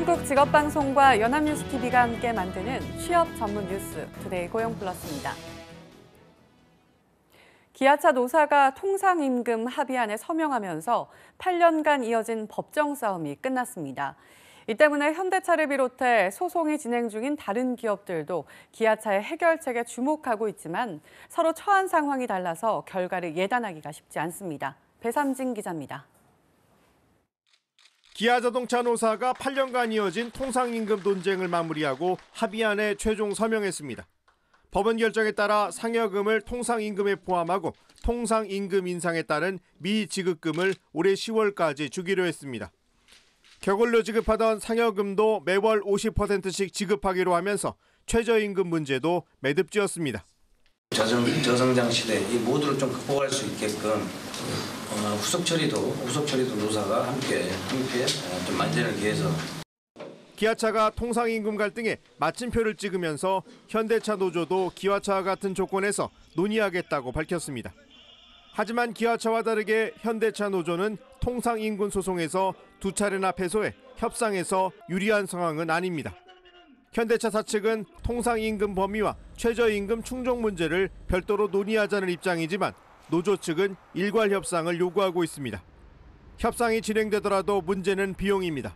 한국직업방송과 연합뉴스TV가 함께 만드는 취업 전문 뉴스 투데이 고용플러스입니다. 기아차 노사가 통상임금 합의안에 서명하면서 8년간 이어진 법정 싸움이 끝났습니다. 이 때문에 현대차를 비롯해 소송이 진행 중인 다른 기업들도 기아차의 해결책에 주목하고 있지만 서로 처한 상황이 달라서 결과를 예단하기가 쉽지 않습니다. 배삼진 기자입니다. 기아자동차 노사가 8년간 이어진 통상임금 논쟁을 마무리하고 합의안에 최종 서명했습니다. 법원 결정에 따라 상여금을 통상임금에 포함하고 통상임금 인상에 따른 미지급금을 올해 10월까지 주기로 했습니다. 격월로 지급하던 상여금도 매월 50%씩 지급하기로 하면서 최저임금 문제도 매듭지었습니다. 저성장 시대 이 모두를 좀 극복할 수 있게끔 후속 처리도 노사가 함께 좀 만전을 기해서. 기아차가 통상임금 갈등에 마침표를 찍으면서 현대차 노조도 기아차와 같은 조건에서 논의하겠다고 밝혔습니다. 하지만 기아차와 다르게 현대차 노조는 통상임금 소송에서 두 차례나 패소해 협상에서 유리한 상황은 아닙니다. 현대차 사측은 통상임금 범위와 최저임금 충족 문제를 별도로 논의하자는 입장이지만 노조 측은 일괄 협상을 요구하고 있습니다. 협상이 진행되더라도 문제는 비용입니다.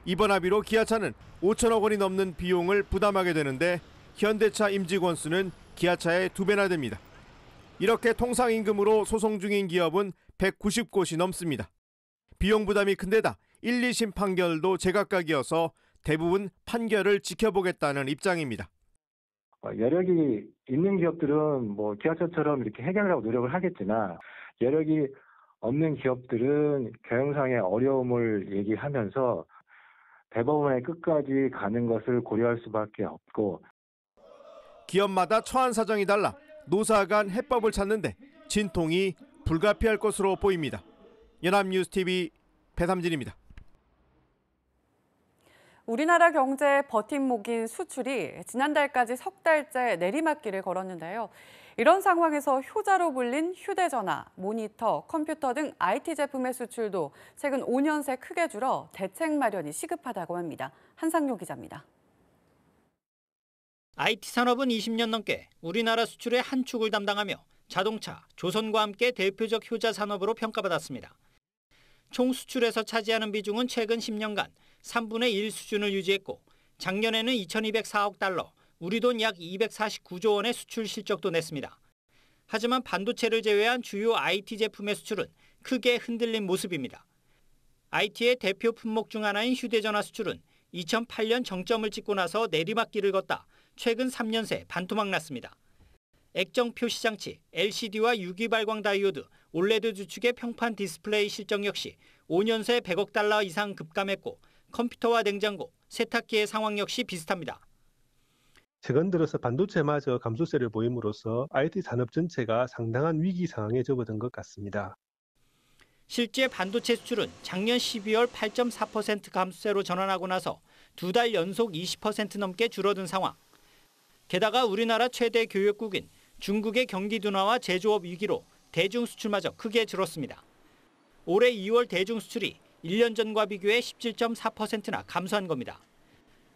이번 합의로 기아차는 5천억 원이 넘는 비용을 부담하게 되는데 현대차 임직원 수는 기아차의 2배나 됩니다. 이렇게 통상임금으로 소송 중인 기업은 190곳이 넘습니다. 비용 부담이 큰 데다 1, 2심 판결도 제각각이어서 대부분 판결을 지켜보겠다는 입장입니다. 여력이 있는 기업들은 기아차처럼 이렇게 해결하려고 노력을 하겠지만 여력이 없는 기업들은 경영상의 어려움을 얘기하면서 대법원의 끝까지 가는 것을 고려할 수밖에 없고. 기업마다 처한 사정이 달라 노사 간 해법을 찾는데 진통이 불가피할 것으로 보입니다. 연합뉴스TV 배삼진입니다. 우리나라 경제의 버팀목인 수출이 지난달까지 석 달째 내리막길을 걸었는데요. 이런 상황에서 효자로 불린 휴대전화, 모니터, 컴퓨터 등 IT 제품의 수출도 최근 5년 새 크게 줄어 대책 마련이 시급하다고 합니다. 한상용 기자입니다. IT 산업은 20년 넘게 우리나라 수출의 한 축을 담당하며 자동차, 조선과 함께 대표적 효자 산업으로 평가받았습니다. 총 수출에서 차지하는 비중은 최근 10년간 3분의 1 수준을 유지했고 작년에는 2,204억 달러, 우리 돈 약 249조 원의 수출 실적도 냈습니다. 하지만 반도체를 제외한 주요 IT 제품의 수출은 크게 흔들린 모습입니다. IT의 대표 품목 중 하나인 휴대전화 수출은 2008년 정점을 찍고 나서 내리막길을 걷다 최근 3년 새 반토막 났습니다. 액정 표시장치, LCD와 유기발광 다이오드, 올레드 주축의 평판 디스플레이 실적 역시 5년 새 100억 달러 이상 급감했고 컴퓨터와 냉장고, 세탁기의 상황 역시 비슷합니다. 최근 들어서 반도체마저 감소세를 보임으로써 IT 산업 전체가 상당한 위기 상황에 접어든 것 같습니다. 실제 반도체 수출은 작년 12월 8.4% 감소세로 전환하고 나서 2달 연속 20% 넘게 줄어든 상황. 게다가 우리나라 최대 교역국인 중국의 경기 둔화와 제조업 위기로 대중 수출마저 크게 줄었습니다. 올해 2월 대중 수출이 1년 전과 비교해 17.4%나 감소한 겁니다.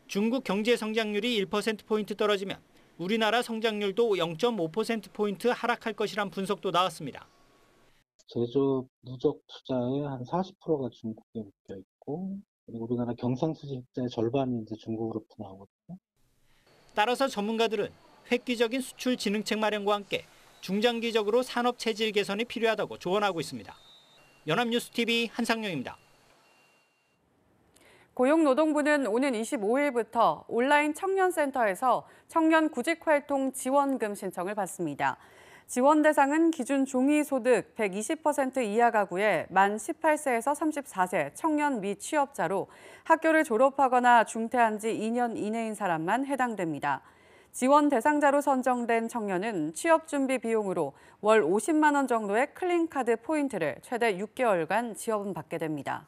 중국 경제 성장률이 1%포인트 떨어지면 우리나라 성장률도 0.5%포인트 하락할 것이란 분석도 나왔습니다. 제조업 누적 투자의 한 40%가 중국에 묶여 있고 그리고 우리나라 경상수지의 절반이 이제 중국으로부터 나오거든요. 따라서 전문가들은 획기적인 수출 진흥책 마련과 함께 중장기적으로 산업 체질 개선이 필요하다고 조언하고 있습니다. 연합뉴스TV 한상용입니다. 고용노동부는 오는 25일부터 온라인 청년센터에서 청년 구직활동 지원금 신청을 받습니다. 지원 대상은 기준 종이소득 120% 이하 가구의 만 18세에서 34세 청년 미취업자로 학교를 졸업하거나 중퇴한 지 2년 이내인 사람만 해당됩니다. 지원 대상자로 선정된 청년은 취업 준비 비용으로 월 50만 원 정도의 클린카드 포인트를 최대 6개월간 지원받게 됩니다.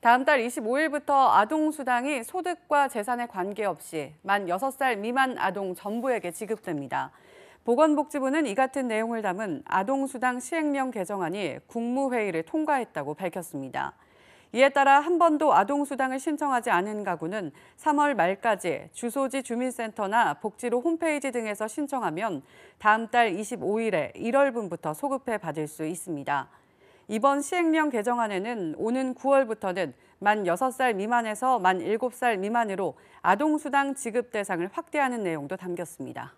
다음 달 25일부터 아동수당이 소득과 재산에 관계없이 만 6살 미만 아동 전부에게 지급됩니다. 보건복지부는 이 같은 내용을 담은 아동수당 시행령 개정안이 국무회의를 통과했다고 밝혔습니다. 이에 따라 한 번도 아동수당을 신청하지 않은 가구는 3월 말까지 주소지 주민센터나 복지로 홈페이지 등에서 신청하면 다음 달 25일에 1월분부터 소급해 받을 수 있습니다. 이번 시행령 개정안에는 오는 9월부터는 만 6살 미만에서 만 7살 미만으로 아동수당 지급 대상을 확대하는 내용도 담겼습니다.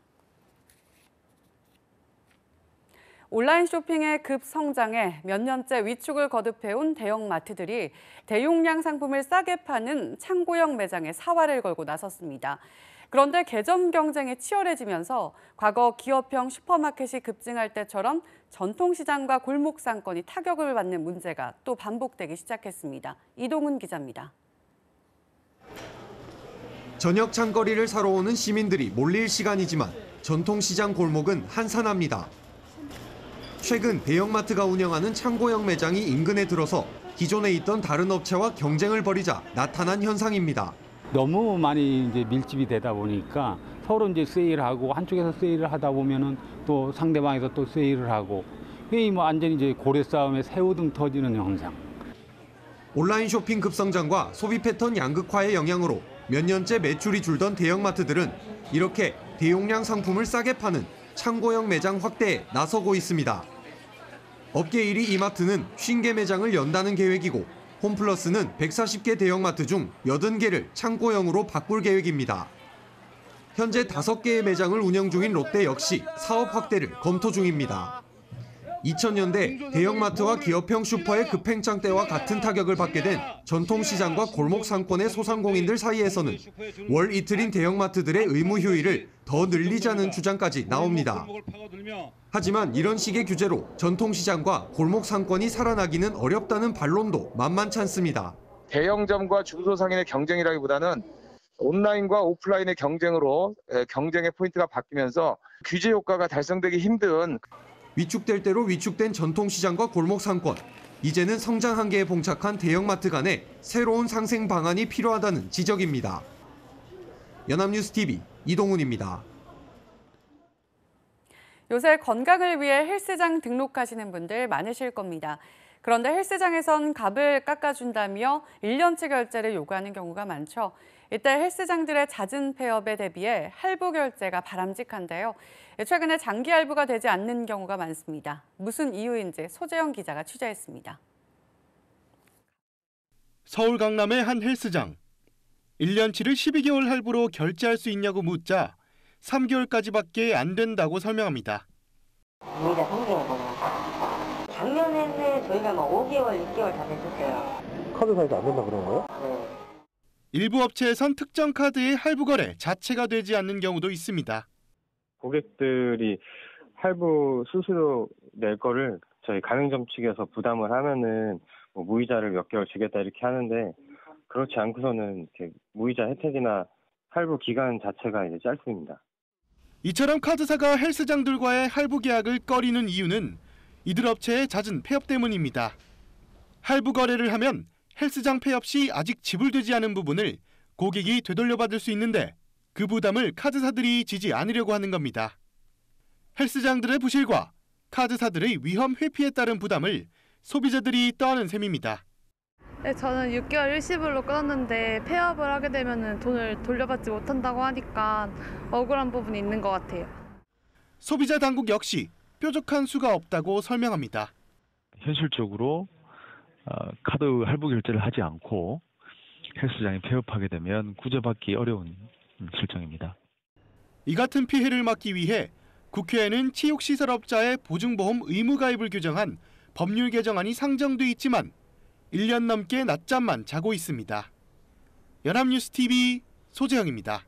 온라인 쇼핑의 급성장에 몇 년째 위축을 거듭해온 대형마트들이 대용량 상품을 싸게 파는 창고형 매장에 사활을 걸고 나섰습니다. 그런데 개점 경쟁이 치열해지면서 과거 기업형 슈퍼마켓이 급증할 때처럼 전통시장과 골목상권이 타격을 받는 문제가 또 반복되기 시작했습니다. 이동훈 기자입니다. 저녁 장거리를 사러 오는 시민들이 몰릴 시간이지만 전통시장 골목은 한산합니다. 최근 대형마트가 운영하는 창고형 매장이 인근에 들어서 기존에 있던 다른 업체와 경쟁을 벌이자 나타난 현상입니다. 너무 많이 이제 밀집이 되다 보니까 서로 이제 세일하고 한쪽에서 세일을 하다 보면은 또 상대방에서 또 세일을 하고 이 뭐 완전히 이제 고래 싸움에 새우등 터지는 형상. 온라인 쇼핑 급성장과 소비 패턴 양극화의 영향으로 몇 년째 매출이 줄던 대형마트들은 이렇게 대용량 상품을 싸게 파는 창고형 매장 확대에 나서고 있습니다. 업계 1위 이마트는 50개 매장을 연다는 계획이고 홈플러스는 140개 대형마트 중 80개를 창고형으로 바꿀 계획입니다. 현재 5개의 매장을 운영 중인 롯데 역시 사업 확대를 검토 중입니다. 2000년대 대형마트와 기업형 슈퍼의 급행장 때와 같은 타격을 받게 된 전통시장과 골목 상권의 소상공인들 사이에서는 월 이틀인 대형마트들의 의무 휴일을 더 늘리자는 주장까지 나옵니다. 하지만 이런 식의 규제로 전통시장과 골목 상권이 살아나기는 어렵다는 반론도 만만치 않습니다. 대형점과 중소상인의 경쟁이라기보다는 온라인과 오프라인의 경쟁으로 경쟁의 포인트가 바뀌면서 규제 효과가 달성되기 힘든 위축될 대로 위축된 전통시장과 골목 상권. 이제는 성장 한계에 봉착한 대형마트 간에 새로운 상생 방안이 필요하다는 지적입니다. 연합뉴스TV 이동훈입니다. 요새 건강을 위해 헬스장 등록하시는 분들 많으실 겁니다. 그런데 헬스장에선 값을 깎아준다며 1년치 결제를 요구하는 경우가 많죠. 이때 헬스장들의 잦은 폐업에 대비해 할부 결제가 바람직한데요. 최근에 장기 할부가 되지 않는 경우가 많습니다. 무슨 이유인지 소재영 기자가 취재했습니다. 서울 강남의 한 헬스장. 1년치를 12개월 할부로 결제할 수 있냐고 묻자 3개월까지밖에 안 된다고 설명합니다. 무이자 상승이거든요. 작년에는 저희가 5개월, 6개월 다 됐었어요. 카드 사이즈 안 된다 그런 거예요? 네. 일부 업체에선 특정 카드의 할부 거래 자체가 되지 않는 경우도 있습니다. 고객들이 할부 수수료 낼 거를 저희 가맹점 측에서 부담을 하면은 뭐 무이자를 몇 개월 주겠다 이렇게 하는데 그렇지 않고서는 이렇게 무이자 혜택이나 할부 기간 자체가 이제 짧습니다. 이처럼 카드사가 헬스장들과의 할부 계약을 꺼리는 이유는 이들 업체의 잦은 폐업 때문입니다. 할부 거래를 하면 헬스장 폐업 시 아직 지불되지 않은 부분을 고객이 되돌려받을 수 있는데 그 부담을 카드사들이 지지 않으려고 하는 겁니다. 헬스장들의 부실과 카드사들의 위험 회피에 따른 부담을 소비자들이 떠안은 셈입니다. 네, 저는 6개월 일시불로 끊었는데 폐업을 하게 되면 돈을 돌려받지 못한다고 하니까 억울한 부분이 있는 것 같아요. 소비자 당국 역시 뾰족한 수가 없다고 설명합니다. 현실적으로 카드 할부 결제를 하지 않고 헬스장이 폐업하게 되면 구제받기 어려운 실정입니다. 이 같은 피해를 막기 위해 국회에는 체육시설업자의 보증보험 의무 가입을 규정한 법률 개정안이 상정돼 있지만 1년 넘게 낮잠만 자고 있습니다. 연합뉴스TV 소재영입니다.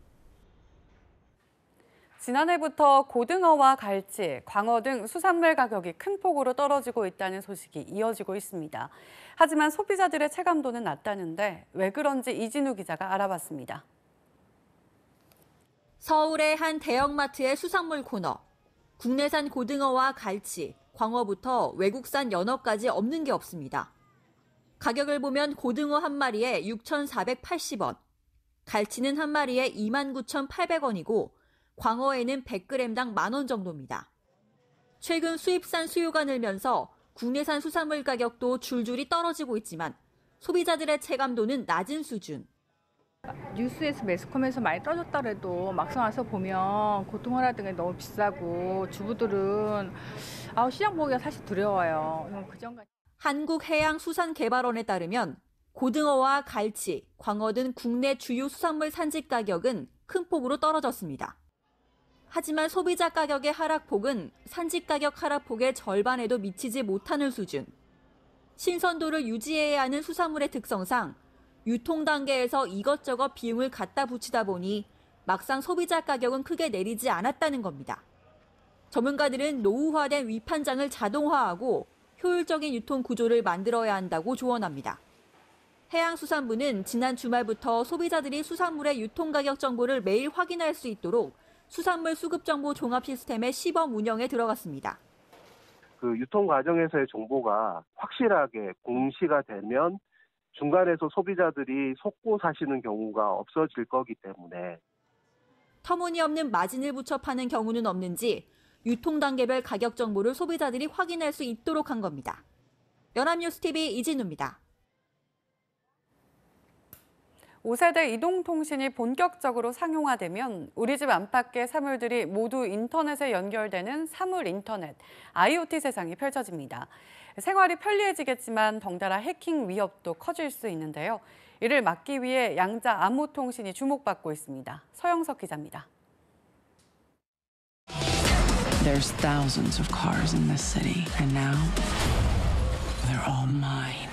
지난해부터 고등어와 갈치, 광어 등 수산물 가격이 큰 폭으로 떨어지고 있다는 소식이 이어지고 있습니다. 하지만 소비자들의 체감도는 낮다는데 왜 그런지 이진우 기자가 알아봤습니다. 서울의 한 대형마트의 수산물 코너. 국내산 고등어와 갈치, 광어부터 외국산 연어까지 없는 게 없습니다. 가격을 보면 고등어 한 마리에 6,480원, 갈치는 한 마리에 29,800원이고 광어에는 100g당 10,000원 정도입니다. 최근 수입산 수요가 늘면서 국내산 수산물 가격도 줄줄이 떨어지고 있지만 소비자들의 체감도는 낮은 수준. 뉴스에서 매스컴에서 많이 떠졌다 그래도 막상 와서 보면 고등어 같은 게 너무 비싸고 주부들은 시장 보기가 사실 두려워요. 그전까지. 한국해양수산개발원에 따르면 고등어와 갈치, 광어 등 국내 주요 수산물 산지 가격은 큰 폭으로 떨어졌습니다. 하지만 소비자 가격의 하락폭은 산지 가격 하락폭의 절반에도 미치지 못하는 수준. 신선도를 유지해야 하는 수산물의 특성상 유통 단계에서 이것저것 비용을 갖다 붙이다 보니 막상 소비자 가격은 크게 내리지 않았다는 겁니다. 전문가들은 노후화된 위판장을 자동화하고 효율적인 유통 구조를 만들어야 한다고 조언합니다. 해양수산부는 지난 주말부터 소비자들이 수산물의 유통가격 정보를 매일 확인할 수 있도록 수산물 수급정보 종합 시스템의 시범 운영에 들어갔습니다. 그 유통 과정에서의 정보가 확실하게 공시가 되면 중간에서 소비자들이 속고 사시는 경우가 없어질 거기 때문에 터무니없는 마진을 붙여 파는 경우는 없는지 유통 단계별 가격 정보를 소비자들이 확인할 수 있도록 한 겁니다. 연합뉴스TV 이진우입니다. 5세대 이동통신이 본격적으로 상용화되면 우리 집 안팎의 사물들이 모두 인터넷에 연결되는 사물인터넷, IoT 세상이 펼쳐집니다. 생활이 편리해지겠지만 덩달아 해킹 위협도 커질 수 있는데요. 이를 막기 위해 양자 암호통신이 주목받고 있습니다. 서영석 기자입니다. There's thousands of cars in this city, and now they're all mine.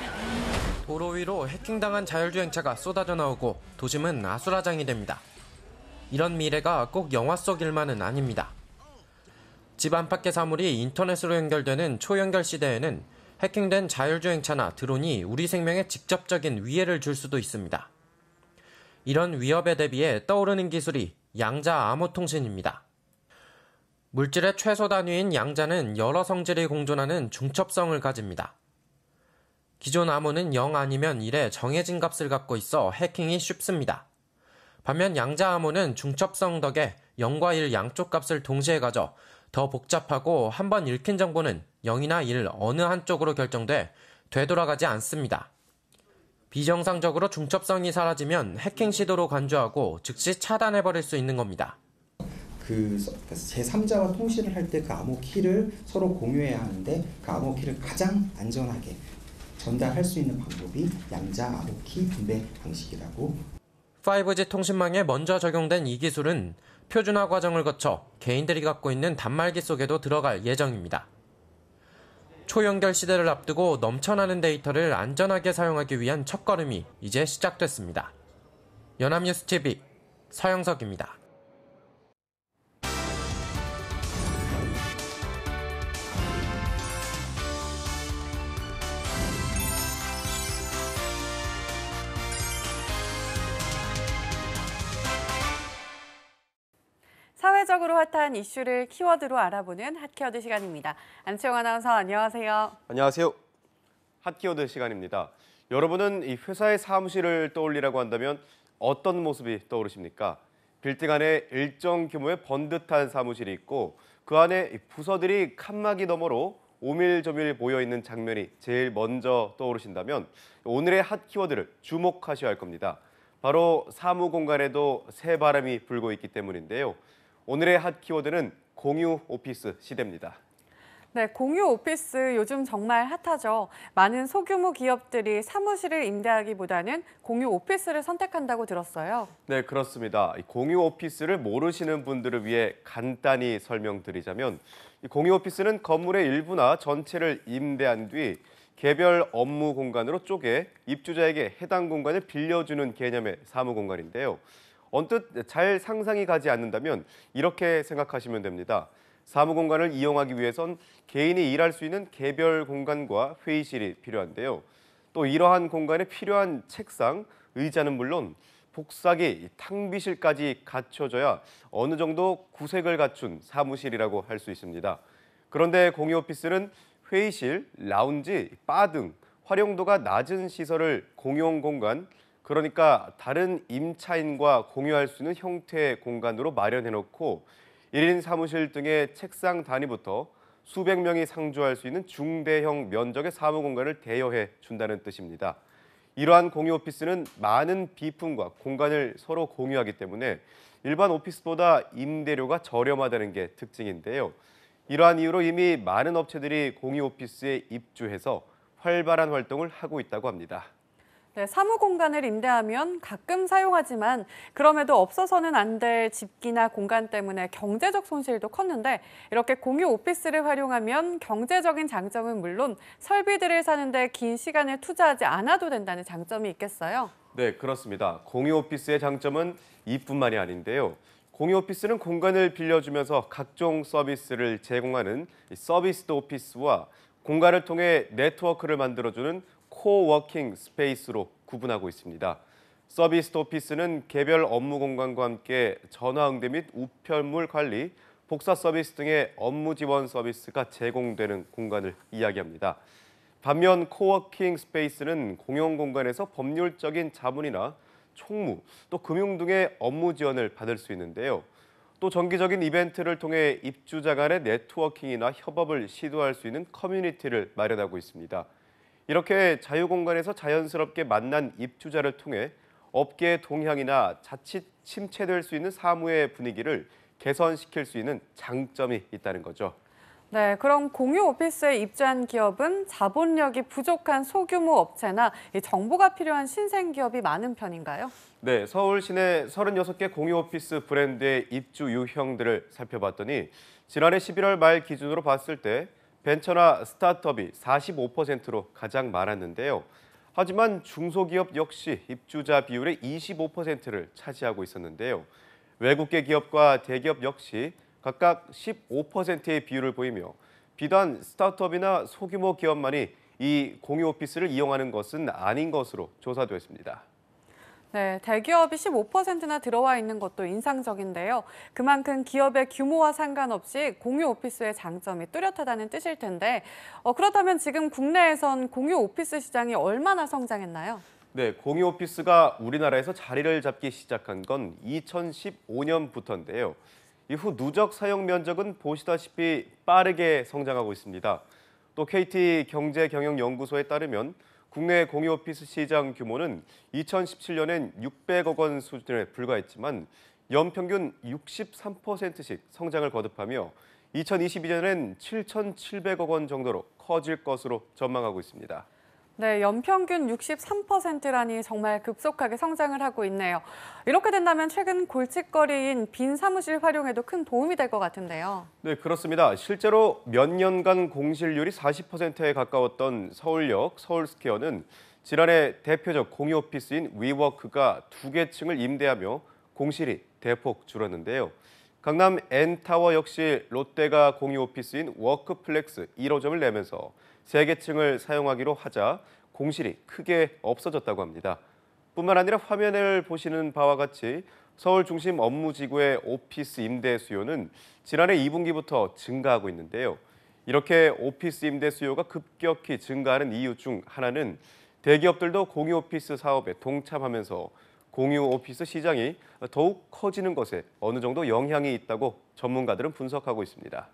도로 위로 해킹당한 자율주행차가 쏟아져 나오고 도심은 아수라장이 됩니다. 이런 미래가 꼭 영화 속 일만은 아닙니다. 집 안팎의 사물이 인터넷으로 연결되는 초연결 시대에는 해킹된 자율주행차나 드론이 우리 생명에 직접적인 위해를 줄 수도 있습니다. 이런 위협에 대비해 떠오르는 기술이 양자 암호통신입니다. 물질의 최소 단위인 양자는 여러 성질이 공존하는 중첩성을 가집니다. 기존 암호는 0 아니면 1의 정해진 값을 갖고 있어 해킹이 쉽습니다. 반면 양자 암호는 중첩성 덕에 0과 1 양쪽 값을 동시에 가져 더 복잡하고 한번 읽힌 정보는 0이나 1 어느 한쪽으로 결정돼 되돌아가지 않습니다. 비정상적으로 중첩성이 사라지면 해킹 시도로 간주하고 즉시 차단해버릴 수 있는 겁니다. 그 제3자와 통신을 할 때 그 암호 키를 서로 공유해야 하는데 그 암호 키를 가장 안전하게 전달할 수 있는 방법이 양자 암호키 분배 방식이라고. 5G 통신망에 먼저 적용된 이 기술은 표준화 과정을 거쳐 개인들이 갖고 있는 단말기 속에도 들어갈 예정입니다. 초연결 시대를 앞두고 넘쳐나는 데이터를 안전하게 사용하기 위한 첫걸음이 이제 시작됐습니다. 연합뉴스TV 서영석입니다. 사회적으로 핫한 이슈를 키워드로 알아보는 핫키워드 시간입니다. 안치홍 아나운서 안녕하세요. 안녕하세요. 핫키워드 시간입니다. 여러분은 이 회사의 사무실을 떠올리라고 한다면 어떤 모습이 떠오르십니까? 빌딩 안에 일정 규모의 번듯한 사무실이 있고 그 안에 부서들이 칸막이 너머로 오밀조밀 모여있는 장면이 제일 먼저 떠오르신다면 오늘의 핫키워드를 주목하셔야 할 겁니다. 바로 사무공간에도 새 바람이 불고 있기 때문인데요. 오늘의 핫 키워드는 공유 오피스 시대입니다. 네, 공유 오피스 요즘 정말 핫하죠. 많은 소규모 기업들이 사무실을 임대하기보다는 공유 오피스를 선택한다고 들었어요. 네, 그렇습니다. 이 공유 오피스를 모르시는 분들을 위해 간단히 설명드리자면 이 공유 오피스는 건물의 일부나 전체를 임대한 뒤 개별 업무 공간으로 쪼개 입주자에게 해당 공간을 빌려주는 개념의 사무 공간인데요. 언뜻 잘 상상이 가지 않는다면 이렇게 생각하시면 됩니다. 사무 공간을 이용하기 위해선 개인이 일할 수 있는 개별 공간과 회의실이 필요한데요. 또 이러한 공간에 필요한 책상, 의자는 물론 복사기, 탕비실까지 갖춰져야 어느 정도 구색을 갖춘 사무실이라고 할 수 있습니다. 그런데 공유 오피스는 회의실, 라운지, 바 등 활용도가 낮은 시설을 공용 공간, 그러니까 다른 임차인과 공유할 수 있는 형태의 공간으로 마련해놓고 1인 사무실 등의 책상 단위부터 수백 명이 상주할 수 있는 중대형 면적의 사무 공간을 대여해 준다는 뜻입니다. 이러한 공유 오피스는 많은 비품과 공간을 서로 공유하기 때문에 일반 오피스보다 임대료가 저렴하다는 게 특징인데요. 이러한 이유로 이미 많은 업체들이 공유 오피스에 입주해서 활발한 활동을 하고 있다고 합니다. 네, 사무 공간을 임대하면 가끔 사용하지만 그럼에도 없어서는 안 될 집기나 공간 때문에 경제적 손실도 컸는데 이렇게 공유 오피스를 활용하면 경제적인 장점은 물론 설비들을 사는데 긴 시간을 투자하지 않아도 된다는 장점이 있겠어요. 네, 그렇습니다. 공유 오피스의 장점은 이뿐만이 아닌데요. 공유 오피스는 공간을 빌려주면서 각종 서비스를 제공하는 서비스드 오피스와 공간을 통해 네트워크를 만들어주는 코워킹 스페이스로 구분하고 있습니다. 서비스 오피스는 개별 업무 공간과 함께 전화 응대 및 우편물 관리, 복사 서비스 등의 업무 지원 서비스가 제공되는 공간을 이야기합니다. 반면 코워킹 스페이스는 공용 공간에서 법률적인 자문이나 총무, 또 금융 등의 업무 지원을 받을 수 있는데요. 또 정기적인 이벤트를 통해 입주자 간의 네트워킹이나 협업을 시도할 수 있는 커뮤니티를 마련하고 있습니다. 이렇게 자유공간에서 자연스럽게 만난 입주자를 통해 업계의 동향이나 자칫 침체될 수 있는 사무의 분위기를 개선시킬 수 있는 장점이 있다는 거죠. 네, 그럼 공유 오피스에 입주한 기업은 자본력이 부족한 소규모 업체나 정보가 필요한 신생 기업이 많은 편인가요? 네, 서울 시내 36개 공유 오피스 브랜드의 입주 유형들을 살펴봤더니 지난해 11월 말 기준으로 봤을 때 벤처나 스타트업이 45%로 가장 많았는데요. 하지만 중소기업 역시 입주자 비율의 25%를 차지하고 있었는데요. 외국계 기업과 대기업 역시 각각 15%의 비율을 보이며 비단 스타트업이나 소규모 기업만이 이 공유 오피스를 이용하는 것은 아닌 것으로 조사됐습니다. 네, 대기업이 15%나 들어와 있는 것도 인상적인데요. 그만큼 기업의 규모와 상관없이 공유 오피스의 장점이 뚜렷하다는 뜻일 텐데 그렇다면 지금 국내에선 공유 오피스 시장이 얼마나 성장했나요? 네, 공유 오피스가 우리나라에서 자리를 잡기 시작한 건 2015년부터인데요. 이후 누적 사용 면적은 보시다시피 빠르게 성장하고 있습니다. 또 KT 경제경영연구소에 따르면 국내 공유 오피스 시장 규모는 2017년엔 600억 원 수준에 불과했지만 연평균 63%씩 성장을 거듭하며 2022년엔 7,700억 원 정도로 커질 것으로 전망하고 있습니다. 네, 연평균 63%라니 정말 급속하게 성장을 하고 있네요. 이렇게 된다면 최근 골칫거리인 빈 사무실 활용에도 큰 도움이 될 것 같은데요. 네, 그렇습니다. 실제로 몇 년간 공실률이 40%에 가까웠던 서울역 서울스퀘어는 지난해 대표적 공유 오피스인 위워크가 2개 층을 임대하며 공실이 대폭 줄었는데요. 강남 N타워 역시 롯데가 공유 오피스인 워크플렉스 1호점을 내면서 3개 층을 사용하기로 하자 공실이 크게 없어졌다고 합니다. 뿐만 아니라 화면을 보시는 바와 같이 서울 중심 업무지구의 오피스 임대 수요는 지난해 2분기부터 증가하고 있는데요. 이렇게 오피스 임대 수요가 급격히 증가하는 이유 중 하나는 대기업들도 공유 오피스 사업에 동참하면서 공유 오피스 시장이 더욱 커지는 것에 어느 정도 영향이 있다고 전문가들은 분석하고 있습니다.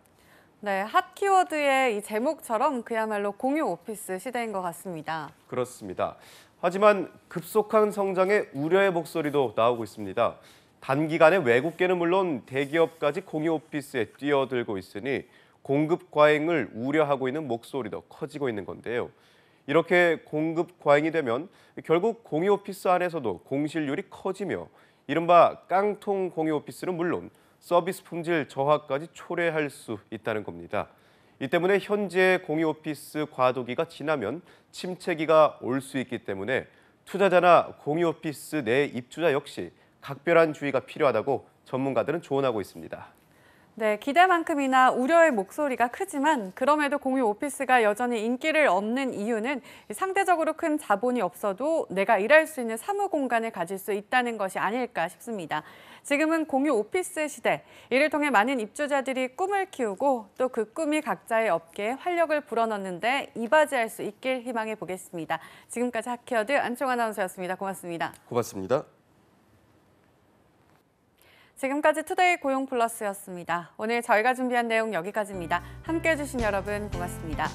네, 핫 키워드의 이 제목처럼 그야말로 공유 오피스 시대인 것 같습니다. 그렇습니다. 하지만 급속한 성장에 우려의 목소리도 나오고 있습니다. 단기간에 외국계는 물론 대기업까지 공유 오피스에 뛰어들고 있으니 공급 과잉을 우려하고 있는 목소리도 커지고 있는 건데요. 이렇게 공급 과잉이 되면 결국 공유 오피스 안에서도 공실률이 커지며 이른바 깡통 공유 오피스는 물론 서비스 품질 저하까지 초래할 수 있다는 겁니다. 이 때문에 현재 공유 오피스 과도기가 지나면 침체기가 올 수 있기 때문에 투자자나 공유 오피스 내 입주자 역시 각별한 주의가 필요하다고 전문가들은 조언하고 있습니다. 네, 기대만큼이나 우려의 목소리가 크지만 그럼에도 공유 오피스가 여전히 인기를 얻는 이유는 상대적으로 큰 자본이 없어도 내가 일할 수 있는 사무 공간을 가질 수 있다는 것이 아닐까 싶습니다. 지금은 공유 오피스 시대, 이를 통해 많은 입주자들이 꿈을 키우고 또 그 꿈이 각자의 업계에 활력을 불어넣는데 이바지할 수 있길 희망해 보겠습니다. 지금까지 핫키워드 안총 아나운서였습니다. 고맙습니다. 고맙습니다. 지금까지 투데이 고용 플러스였습니다. 오늘 저희가 준비한 내용 여기까지입니다. 함께해 주신 여러분 고맙습니다.